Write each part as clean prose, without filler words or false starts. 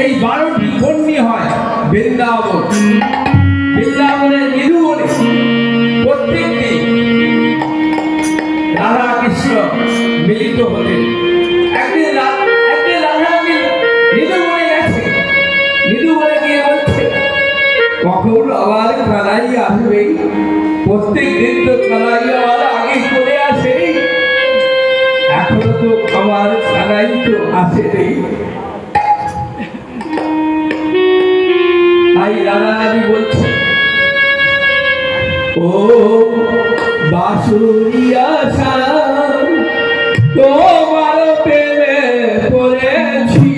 এই 12টি বন্যী হয় বৃন্দাবন। বৃন্দাবনের নিধুবনে প্রত্যেক দিন রাধা কৃষ্ণ মিলিত হতেন। একদিন রাধা নিধুবনে গেছে, নিধুবনে গিয়ে বলছে কখন আবার কানাই আসবে? প্রত্যেক দিন তো কানাই আবার আগে চলে আসে, এখনো তো আমার কানাই তো আসেনি। তাই রাধা রানী বলছে ও বাঁশুরিয়া শাম তোমার প্রেমে পড়েছি,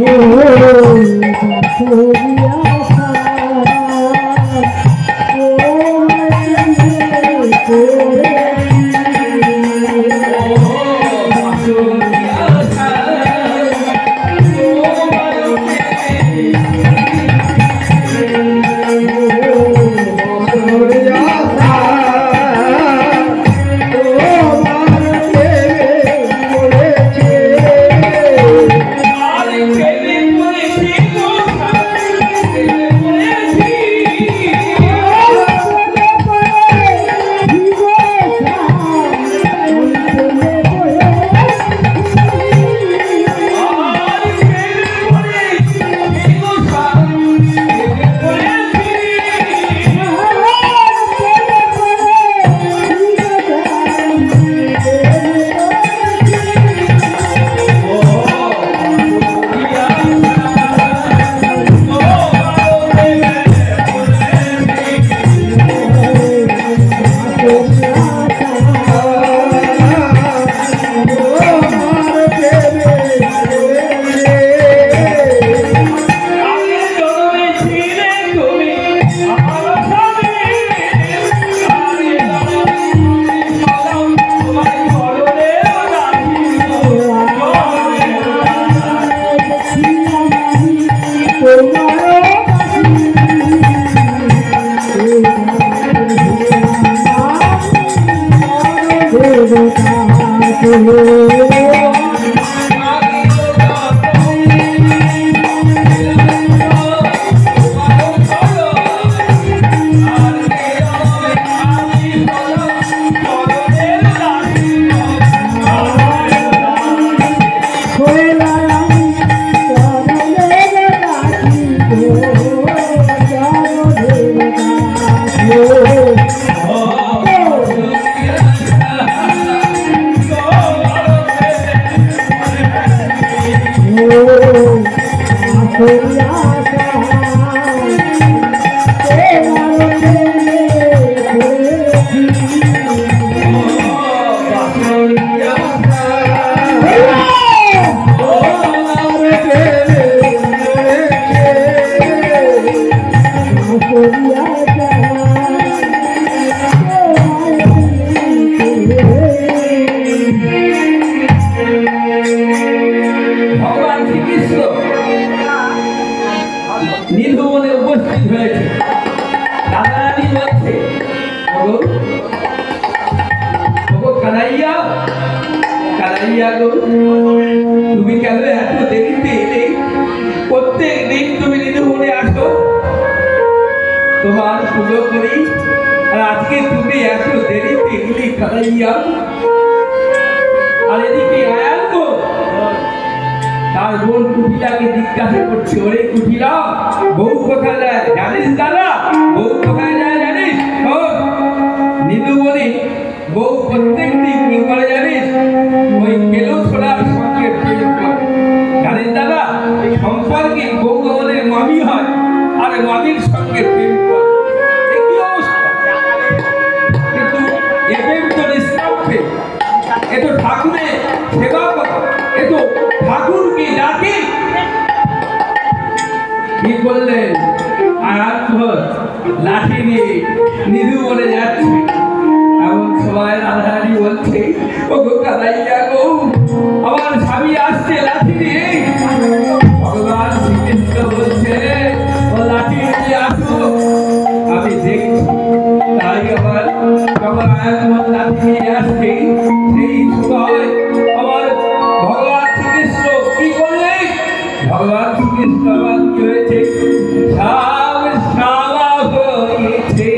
ও বাঁশুরিয়া নিধুবনে উপস্থিত হয়েছে। রাধা রানী বলছে কানাইয়া, কানাইয়া গো তুমি কেন এত দেরিতে এলে? প্রত্যেক দিন তুমি নিধুবনে আসো, তোমার পুজো করি, আর আজকে তুমি এত দেরিতে এলে কানাইয়া। আর এদিকে আয়ান গো তার বোন কুটিলাকে জিজ্ঞাসা করছে ওরে কুটিলা বউ কোথায় যায় জানিস? দাদা বউ কোথায় যায় জানিস? নিধুবনে বউ প্রত্যেক দিন কি করে জানিস? ওই কেলো ছোড়ার সঙ্গে প্রেম করে। জানিস দাদা সম্পর্কে বউ আমাদের মামি হয় আর মামির সঙ্গে প্রেম করে। কি অবস্থা! কিন্তু এ প্রেম তো নিষ্কাম্যে, এ তো ঠাকুরের সেবা করে, এ তো ঠাকুরকে ডাকে। কি করলেন? আয়ান ঘর লাঠি নিয়ে নিধুবনে যাচ্ছে। এমন সময় রাধারানী বলছে ও গো কানাইয়া গো আমার স্বামী আসছে লাঠি নিয়ে। ভগবান শ্রীকৃষ্ণ বলছে ও লাঠি নিয়ে আসো, আমি দেখছি। তাই আমার যখন আয়ান ঘর লাঠি নিয়ে আসছে সেই সময় আমার ভগবান শ্রীকৃষ্ণ কি করলেন? ভগবান শ্রীকৃষ্ণ আবার কি হয়েছে সব সাবা হয়েছে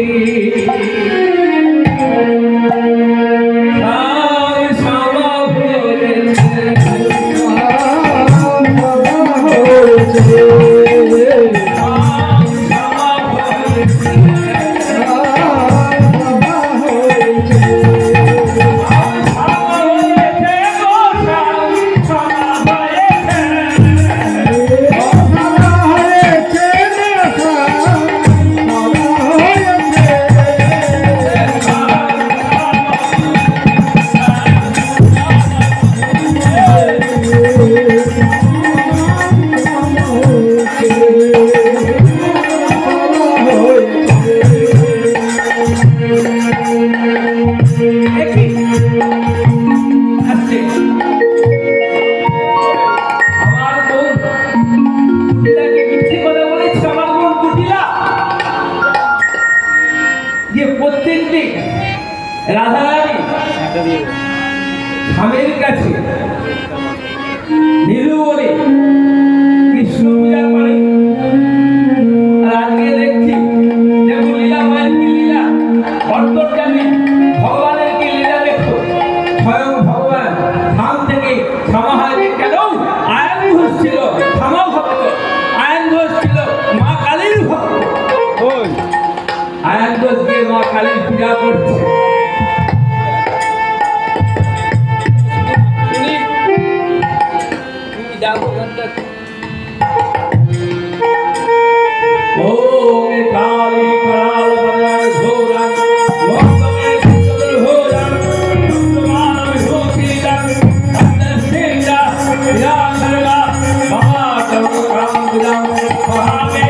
স্বামীর কাছে নীলু বলে কৃষ্ণ পূজা করে। আজকে দেখছি দেখো লীলা মায়ের কি লীলা, অন্তর্যামী ভগবানের কি লীলা দেখো। স্বয়ং ভগবান ধাম থেকে ক্ষমা হয়ে কেন আয়ন ঘোষ ছিল ক্ষমা ভক্ত, আয়ন ঘোষ ছিল মা কালীর ভক্ত। আয়ন ঘোষ গিয়ে মা কালীর পূজা করছে। ओम काली कराल बदन घोरन मोहम्मद सुंदर होरन सुमान विभूतिदन अंतसेंदा या सर्गा महातम काम गुलाम महावे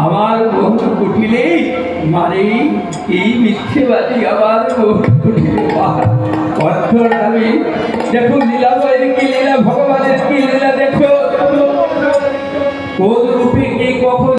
আমার বহু কুটিলে মানে এই মিথ্যেবাদী আমার বহু কুটিলে অর্থর নামে দেখো লীলা বইয়ের কি লীলা, ভগবানের কি লীলা দেখো কোন রূপে কে কখন